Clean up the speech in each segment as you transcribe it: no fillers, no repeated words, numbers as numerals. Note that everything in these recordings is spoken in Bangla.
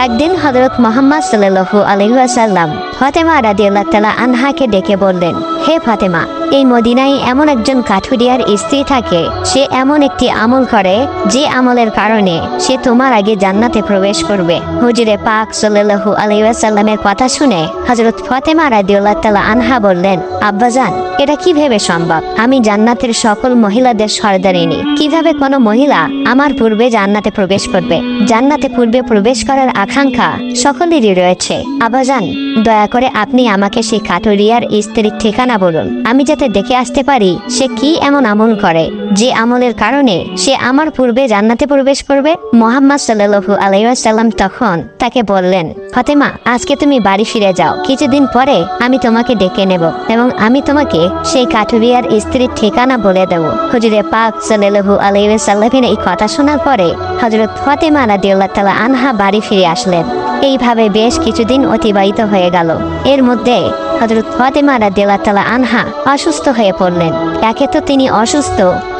একদিন হযরত মুহাম্মদ সাল্লাল্লাহু আলাইহি ওয়াসাল্লাম ফাতেমা রাদিয়াল্লাহু তাআলা আনহাকে ডেকে বললেন, হে ফাতেমা, এই মদিনায় এমন একজন কাঠুরিয়ার স্ত্রী থাকে, সে এমন একটি আমল করে যে আমলের কারণে সে তোমার আগে জান্নাতে প্রবেশ করবে। হুজুরে পাক সাল্লাল্লাহু আলাইহি ওয়াসাল্লামের কথা শুনে হযরত ফাতেমা রাদিয়াল্লাহু তাআলা আনহা বললেন, আব্বাজান, এটা কিভাবে সম্ভব? আমি জান্নাতের সকল মহিলাদের সর্দারিনী, কিভাবে কোনো মহিলা আমার পূর্বে জান্নাতে প্রবেশ করবে? জান্নাতে পূর্বে প্রবেশ করার আকাঙ্ক্ষা সকলেরই রয়েছে। আব্বাজান, দয়া করে আপনি আমাকে সেই কাঠুরিয়ার স্ত্রীর ঠিকানা বলুন, আমি যাতে দেখে আসতে পারি সে কি এমন আমল করে যে আমলের কারণে সে আমার পূর্বে জান্নাতে প্রবেশ করবে। মুহাম্মদ সাল্লাল্লাহু আলাইহি ওয়াসাল্লাম তখন তাকে বললেন, ফাতেমা, আজকে তুমি বাড়ি ফিরে যাও, কিছুদিন পরে আমি তোমাকে ডেকে নেব এবং আমি তোমাকে সেই কাঠুরিয়ার স্ত্রীর ঠিকানা বলে দেব। হুজুরে পাক সাল্লাল্লাহু আলাইহি ওয়াসাল্লামের এই কথা শোনার পরে হযরত ফাতেমা রাদিয়াল্লাহু তাআলা আনহা বাড়ি ফিরে আসলেন। এইভাবে বেশ কিছুদিন অতিবাহিত হয়ে গেল। এর মধ্যে হযরত ফাতেমা রাদিয়াল্লাহু তাআলা আনহা অসুস্থ হয়ে পড়লেন। একে তো তিনি অসুস্থ,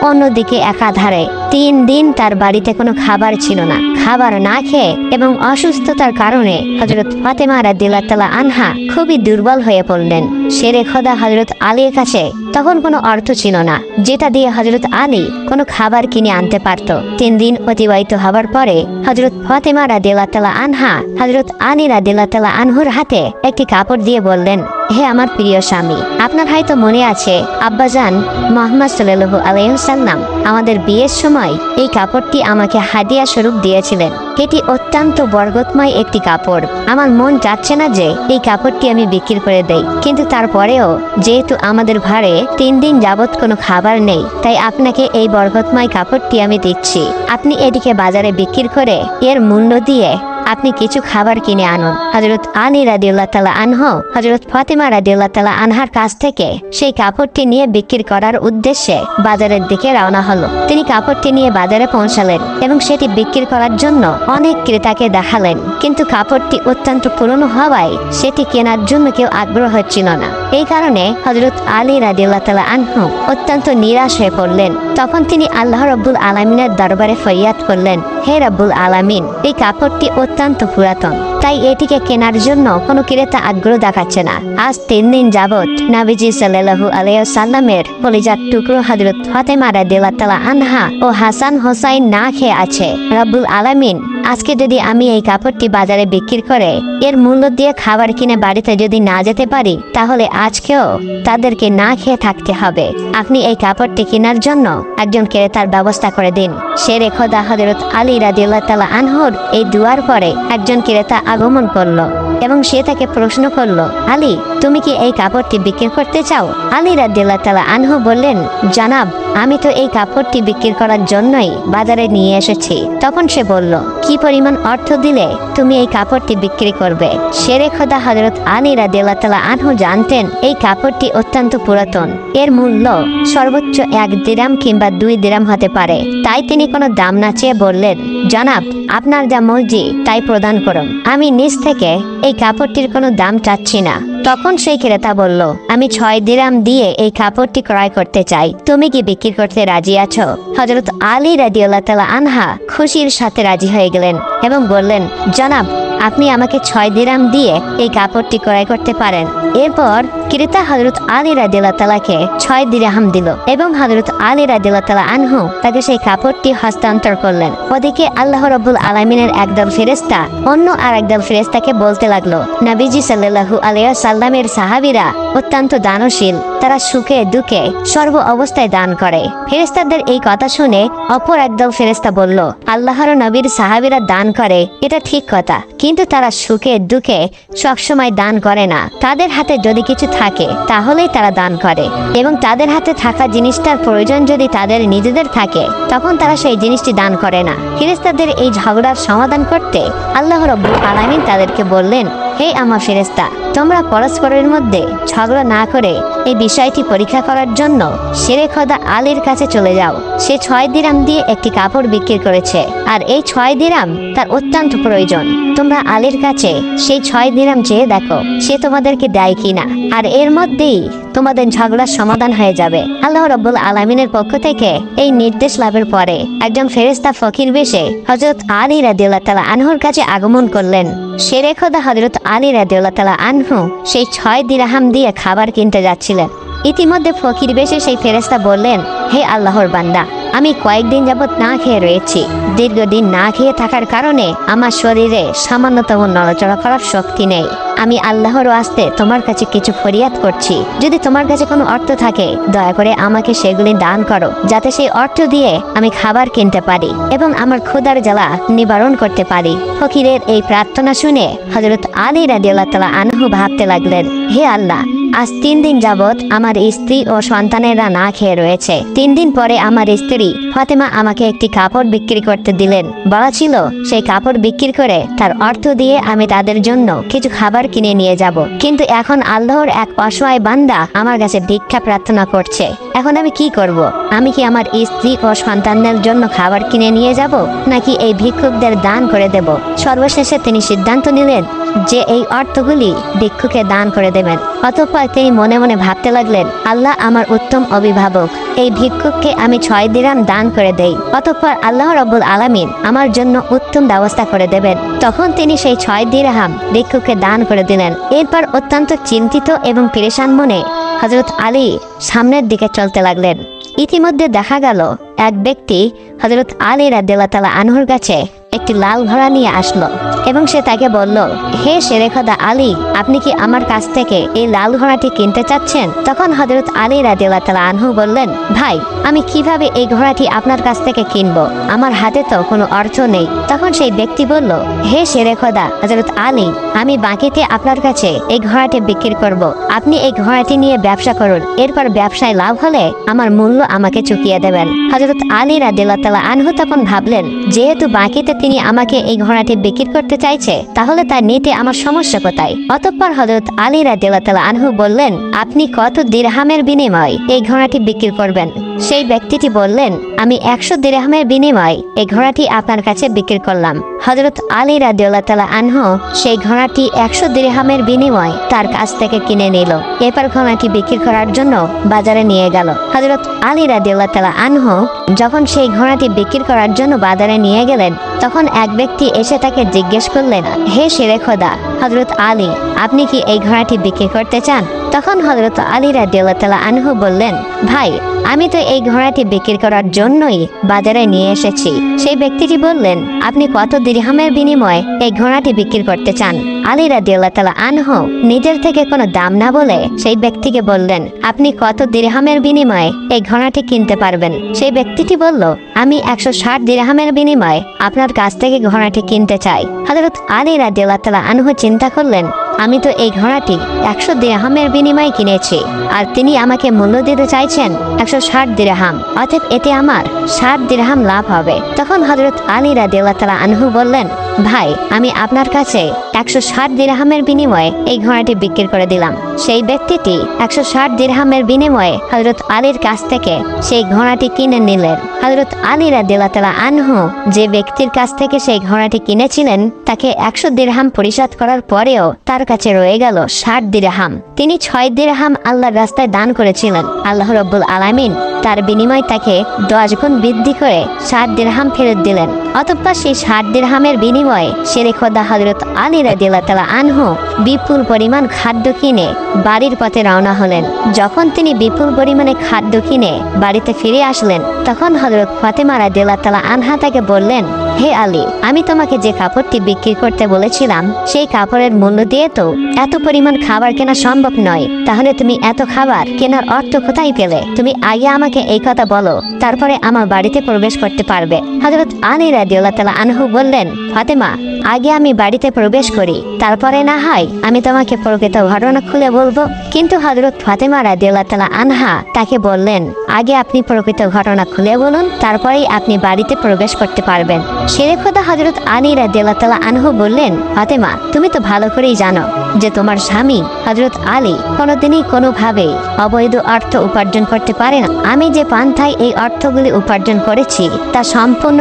অন্যদিকে একাধারে 3 দিন তার বাড়িতে কোনো খাবার ছিল না। খাবার না খেয়ে এবং অসুস্থতার কারণে হযরত ফাতেমা রাদিয়াল্লাহু তাআলা আনহা খুবই দুর্বল হয়ে পড়লেন। শেরে খোদা হযরত আলীর কাছে তখন কোনো অর্থ ছিল না যেটা দিয়ে হযরত আলী কোনো খাবার কিনে আনতে পারত। 3 দিন অতিবাহিত হবার পরে হযরত ফাতেমা রাদিয়াল্লাহু তাআলা আনহা হযরত আলী রাদিয়াল্লাহু তাআলা আনহুর হাতে একটি কাপড় দিয়ে বললেন, হে আমার প্রিয় স্বামী, আপনার হয়তো মনে আছে আব্বাজান মুহাম্মদ সাল্লাল্লাহু আলাইহি ওয়াসাল্লাম আমাদের বিয়ের সময় এই কাপড়টি আমাকে হাদিয়া স্বরূপ দিয়েছিলেন। এটি অত্যন্ত বরকতময় একটি কাপড়। আমার মন চাচ্ছে না যে এই কাপড়টি আমি বিক্রি করে দেই, কিন্তু তারপরেও যেহেতু আমাদের ঘরে 3 দিন যাবত কোনো খাবার নেই, তাই আপনাকে এই বরকতময় কাপড়টি আমি দিচ্ছি। আপনি এটিকে বাজারে বিক্রি করে এর মূল্য দিয়ে আপনি কিছু খাবার কিনে আনুন। হযরত আলী রাদিয়াল্লাহু তাআলা আনহু হযরত ফাতেমা রাদিয়াল্লাহু তাআলা আনহার কাছ থেকে সেই কাপড়টি নিয়ে বিক্রি করার উদ্দেশ্যে বাজারের দিকে রওনা হলো। তিনি কাপড়টি নিয়ে বাজারে পৌঁছালেন এবং সেটি বিক্রি করার জন্য অনেক ক্রেতাকে দেখালেন, কিন্তু কাপড়টি অত্যন্ত পুরনো হওয়ায় সেটি কেনার জন্য কেউ আগ্রহ হচ্ছিল না। এই কারণে হযরত আলী রাদিয়াল্লাহু তাআলা আনহু অত্যন্ত নিরাশ হয়ে পড়লেন। তখন তিনি আল্লাহ রাব্বুল আলামিনের দরবারে ফরিয়াদ করলেন, হে রাব্বুল আলামিন, এই কাপড়টি অত্যন্ত পুরাতন, তাই এটিকে কেনার জন্য কোনো ক্রেতা আগ্রহ দেখাচ্ছে না। আজ 3 দিন যাবত নবীজি সাল্লাল্লাহু আলাইহি ওয়াসাল্লামের কলিজার টুকরো হযরত ফাতেমা রাদিয়াল্লাহু তাআলা আনহা ও হাসান হোসাইন না খেয়ে আছে। রব্বুল আলামিন, আজকে যদি আমি এই কাপড়টি বাজারে বিক্রি করে এর মূল্য দিয়ে খাবার কিনে বাড়িতে যদি না যেতে পারি, তাহলে আজকেও তাদেরকে না খেয়ে থাকতে হবে। আপনি এই কাপড়টি কেনার জন্য একজন ক্রেতার ব্যবস্থা করে দিন। শেরে খোদা হযরত আলী রাদিয়াল্লাহু তাআলা আনহুর এই দুয়ার পরে একজন ক্রেতা আগমন করলো এবং সে তাকে প্রশ্ন করলো, আলী, তুমি কি এই কাপড়টি বিক্রি করতে চাও? আলী রাদিয়াল্লাহু তাআলা আনহু বললেন, জনাব, আমি তো এই কাপড়টি বিক্রি করার জন্যই বাজারে নিয়ে এসেছি। তখন সে বলল, কি পরিমাণ অর্থ দিলে তুমি এই কাপড়টি বিক্রি করবে? শেরে খোদা হযরত আলী রাদিয়াল্লাহু তাআলা আনহু জানতেন এই কাপড়টি অত্যন্ত পুরাতন, এর মূল্য সর্বোচ্চ 1 দিরহাম কিংবা 2 দিরহাম হতে পারে। তাই তিনি কোনো দাম না চেয়ে বললেন, জনাব, আপনার যা মর্জি তাই প্রদান করুন, আমি নিজ থেকে এই কাপড়টির কোনো দাম চাচ্ছি না। তখন সেই ক্রেতা বলল, আমি 6 দিরহাম দিয়ে এই কাপড়টি ক্রয় করতে চাই, তুমি কি বিক্রি করতে রাজি আছো? হযরত আলী রাদিয়াল্লাহু তাআলা আনহা খুশির সাথে রাজি হয়ে গেলেন এবং বললেন, জনাব, আপনি আমাকে 6 দিরহাম দিয়ে এই কাপড়টি ক্রয় করতে পারেন। এরপর ক্রেতা হযরত আলী রাদিয়াল্লাহু তাআলাকে 6 দিরহাম দিল এবং হযরত আলী রাদিয়াল্লাহু তাআলা আনহু তাকে সেই কাপড়টি হস্তান্তর করলেন। ওদিকে আল্লাহ রাব্বুল আলামিনের একদল ফেরেশতা অন্য আরেকদল ফেরেশতাকে বলতে লাগলো, নবীজি সাল্লাল্লাহু আলাইহি ওয়াসাল্লামের সাহাবীরা অত্যন্ত দানশীল, তারা সুখে দুঃখে সর্ব অবস্থায় দান করে। ফেরেশতাদের এই কথা শুনে অপর একদল ফেরেশতা বলল, আল্লাহর নবীর সাহাবীরা দান করে, এটা ঠিক কথা, কিন্তু তারা সুখে দুঃখে সবসময় দান করে না। তাদের হাতে যদি কিছু থাকে তাহলেই তারা দান করে, এবং তাদের হাতে থাকা জিনিসটার প্রয়োজন যদি তাদের নিজেদের থাকে তখন তারা সেই জিনিসটি দান করে না। ফেরেশতাদের এই ঝগড়ার সমাধান করতে আল্লাহ রাব্বুল আলামিন তাদেরকে বললেন, হে আমার ফেরেশতা, তোমরা পরস্পরের মধ্যে ঝগড়া না করে এই বিষয়টি পরীক্ষা করার জন্য শেরে খোদা আলীর কাছে চলে যাও। সে 6 দিরহাম দিয়ে একটি কাপড় বিক্রি করেছে, আর এই 6 দিরহাম তার অত্যন্ত প্রয়োজন। তোমরা আলীর কাছে সেই 6 দিরহাম চেয়ে দেখো সে তোমাদেরকে দেয় কিনা, আর এর মধ্যেই তোমাদের ঝগড়ার সমাধান হয়ে যাবে। আল্লাহ রাব্বুল আলামিনের পক্ষ থেকে এই নির্দেশ লাভের পরে একজন ফেরেশতা ফকির বেশে হযরত আলী রাদিয়াল্লাহু তাআলা আনহুর কাছে আগমন করলেন। শেরে খোদা হযরত আলী রাদিয়াল্লাহু তাআলা আনহু সেই 6 দিরহাম দিয়ে খাবার কিনতে যাচ্ছিলেন। ইতিমধ্যে ফকির বেশে সেই ফেরেশতা বললেন, হে আল্লাহর বান্দা, আমি কয়েকদিন যাবৎ না খেয়ে রয়েছি। দীর্ঘদিন না খেয়ে থাকার কারণে আমার শরীরে সামান্যতম নড়াচড়া করার শক্তি নেই। আমি আল্লাহর ওয়াস্তে তোমার কাছে কিছু ফরিয়াদ করছি। যদি তোমার কাছে কোনো অর্থ থাকে দয়া করে আমাকে সেগুলি দান করো, যাতে সেই অর্থ দিয়ে আমি খাবার কিনতে পারি এবং আমার ক্ষুধার জ্বালা নিবারণ করতে পারি। ফকিরের এই প্রার্থনা শুনে হযরত আলী রাদিয়াল্লাহু তাআলা আনহু ভাবতে লাগলেন, হে আল্লাহ, আজ 3 দিন যাবৎ আমার স্ত্রী ও সন্তানেরা না খেয়ে রয়েছে। 3 দিন পরে আমার স্ত্রী ফাতেমা আমাকে একটি কাপড় বিক্রি করতে দিলেন। বলা ছিল সেই কাপড় বিক্রি করে তার অর্থ দিয়ে আমি তাদের জন্য কিছু খাবার কিনে নিয়ে যাব। কিন্তু এখন আল্লাহর এক অসহায় বান্দা আমার কাছে ভিক্ষা প্রার্থনা করছে। এখন আমি কি করব? আমি কি আমার স্ত্রী ও সন্তানদের জন্য খাবার কিনে নিয়ে যাব, নাকি এই ভিক্ষুকদের দান করে দেব? সর্বশেষে তিনি সিদ্ধান্ত নিলেন যে এই অর্থগুলি ভিক্ষুকে দান করে দেবেন। অতঃপর তিনি মনে মনে ভাবতে লাগলেন, আল্লাহ আমার উত্তম অভিভাবক, এই ভিক্ষুককে আমি 6 দিরহাম দান করে দেই, অতঃপর আল্লাহ রাব্বুল আলামিন আমার জন্য উত্তম ব্যবস্থা করে দেবেন। তখন তিনি সেই 6 দিরহাম ভিক্ষুককে দান করে দিলেন। এরপর অত্যন্ত চিন্তিত এবং পেরেশান মনে হযরত আলী সামনের দিকে চলতে লাগলেন। ইতিমধ্যে দেখা গেল এক ব্যক্তি হযরত আলী রাদিয়াল্লাহু তাআলা আনহুর কাছে একটি লাল ঘোড়া নিয়ে আসলো এবং সে তাকে বলল, হে শেরে খোদা আলী, আপনি কি আমার কাছ থেকে এই লাল ঘোড়াটি কিনতে চাচ্ছেন? তখন হযরত আলী রাদিয়াল্লাহু তাআলা আনহু বললেন, ভাই, আমি কিভাবে এই ঘোড়াটি আপনার কাছ থেকে কিনবো? আমার হাতে তো কোনো অর্থ নেই। তখন সেই ব্যক্তি বলল, হে শেরে খোদা হযরত আলী, আমি বাকিতে আপনার কাছে এই ঘোড়াটি বিক্রি করব। আপনি এই ঘোড়াটি নিয়ে ব্যবসা করুন, এরপর ব্যবসায় লাভ হলে আমার মূল্য আমাকে চুকিয়ে দেবেন। হযরত আলী রাদিয়াল্লাহু তাআলা আনহু তখন ভাবলেন, যেহেতু বাকিতে তিনি আমাকে এই ঘোড়াটি বিক্রি করতে চাইছে, তাহলে তার নিতে আমার সমস্যা কোথায়? অতঃপর হযরত আলী রাদিয়াল্লাহু তাআলা আনহু বললেন, আপনি কত দিরহামের বিনিময়ে এই ঘোড়াটি বিক্রি করবেন? সেই ব্যক্তিটি বললেন, আমি 100 দিরহামের বিনিময়ে এই ঘোড়াটি আপনার কাছে বিক্রি করলাম। হযরত আলী রাদিয়াল্লাহু তাআলা আনহু সেই ঘোড়াটি 100 দিরহামের বিনিময়ে তার কাছ থেকে কিনে নিল। এরপর ঘোড়াটি বিক্রি করার জন্য বাজারে নিয়ে গেল। হযরত আলী রাদিয়াল্লাহু তাআলা আনহু যখন সেই ঘোড়াটি বিক্রি করার জন্য বাজারে নিয়ে গেলেন, তখন এক ব্যক্তি এসে তাকে জিজ্ঞেস করলেন, হে শেরে খোদা হযরত আলী, আপনি কি এই ঘোড়াটি বিক্রি করতে চান? তখন হযরত আলী রাদিয়াল্লাহু তাআলা আনহু বললেন, ভাই, আমি তো এই ঘোড়াটি বিক্রি করার জন্যই বাজারে নিয়ে এসেছি। সেই ব্যক্তিটি বললেন, আপনি কত দিরহামের বিনিময়ে এই ঘোড়াটি বিক্রি করতে চান? আলী রাদিয়াল্লাহু তাআলা আনহু নিজের থেকে কোনো দাম না বলে সেই ব্যক্তিকে বললেন, আপনি কত দিরহামের বিনিময়ে এই ঘোড়াটি কিনতে পারবেন? সেই ব্যক্তিটি বলল, আমি 160 দিরহামের বিনিময়ে আপনার কাছ থেকে ঘোড়াটি কিনতে চাই। হযরত আলী রাদিয়াল্লাহু তাআলা আনহু চিন্তা করলেন, আমি তো এই ঘোড়াটি 100 দিরহামের বিনিময়ে কিনেছি, আর তিনি আমাকে মূল্য দিতে চাইছেন 160 দিরহাম, অতএব এতে আমার 60 দিরহাম লাভ হবে। তখন হযরত আলী রাদিয়াল্লাহু তাআলা আনহু বললেন, ভাই, আমি আপনার কাছে 160 দিরহামের বিনিময়ে এই ঘোড়াটি বিক্রি করে দিলাম। সেই ব্যক্তিটি 160 দিরহামের বিনিময়ে হযরত আলীর কাছ থেকে সেই ঘোড়াটি কিনে নিলেন। হযরত আলী রাদিয়াল্লাহু তাআলা আনহু যে ব্যক্তির কাছ থেকে সেই ঘোড়াটি কিনেছিলেন, তাকে 100 দিরহাম পরিশোধ করার পরেও তার কাছে রয়ে গেল 60 দিরহাম। তিনি 6 দিরহাম আল্লাহর রাস্তায় দান করেছিলেন। আল্লাহ রাব্বুল আলামিন তার বিনিময়ে তাকে 10 গুণ বৃদ্ধি করে 60 দিরহাম ফেরত দিলেন। অতঃপর সেই 60 দিরহামের বিনিময়ে শেরে খোদা হযরত আলী রাদিয়াল্লাহু তাআলা আনহু বিপুল পরিমাণ খাদ্য কিনে বাড়ির পথে রওনা হলেন। যখন তিনি বিপুল পরিমাণে খাদ্য কিনে বাড়িতে ফিরে আসলেন, তখন হযরত ফাতেমা রাদিয়াল্লাহু তাআলা আনহা তাকে বললেন, হে আলী, আমি তোমাকে যে কাপড়টি বিক্রি করতে বলেছিলাম, সেই কাপড়ের মূল্য দিয়ে তো এত পরিমাণ খাবার কেনা সম্ভব নয়। তাহলে তুমি এত খাবার কেনার অর্থ কোথায় পেলে? তুমি আগে আমাকে এই কথা বলো, তারপরে আমার বাড়িতে প্রবেশ করতে পারবে। হযরত আলী রাদিয়াল্লাহু তাআলা আনহু বললেন, ফাতেমা, আগে আমি বাড়িতে প্রবেশ করি, তারপরে না হয় আমি তোমাকে প্রকৃত ঘটনা খুলে বলবো। কিন্তু হযরত ফাতেমা রাদিয়াল্লাহু তাআলা আনহা তাকে বললেন, আগে আপনি প্রকৃত ঘটনা খুলে বলুন, তারপরেই আপনি বাড়িতে প্রবেশ করতে পারবেন। শেরে খোদা হযরত আলী রাদিয়াল্লাহু তাআলা আনহু বললেন, ফাতেমা, তুমি তো ভালো করেই জানো যে তোমার স্বামী হযরত আলী কোনোদিনই কোনোভাবেই অবৈধ অর্থ উপার্জন করতে পারে না। আমি যে পান্থায় এই অর্থগুলি উপার্জন করেছি তা সম্পূর্ণ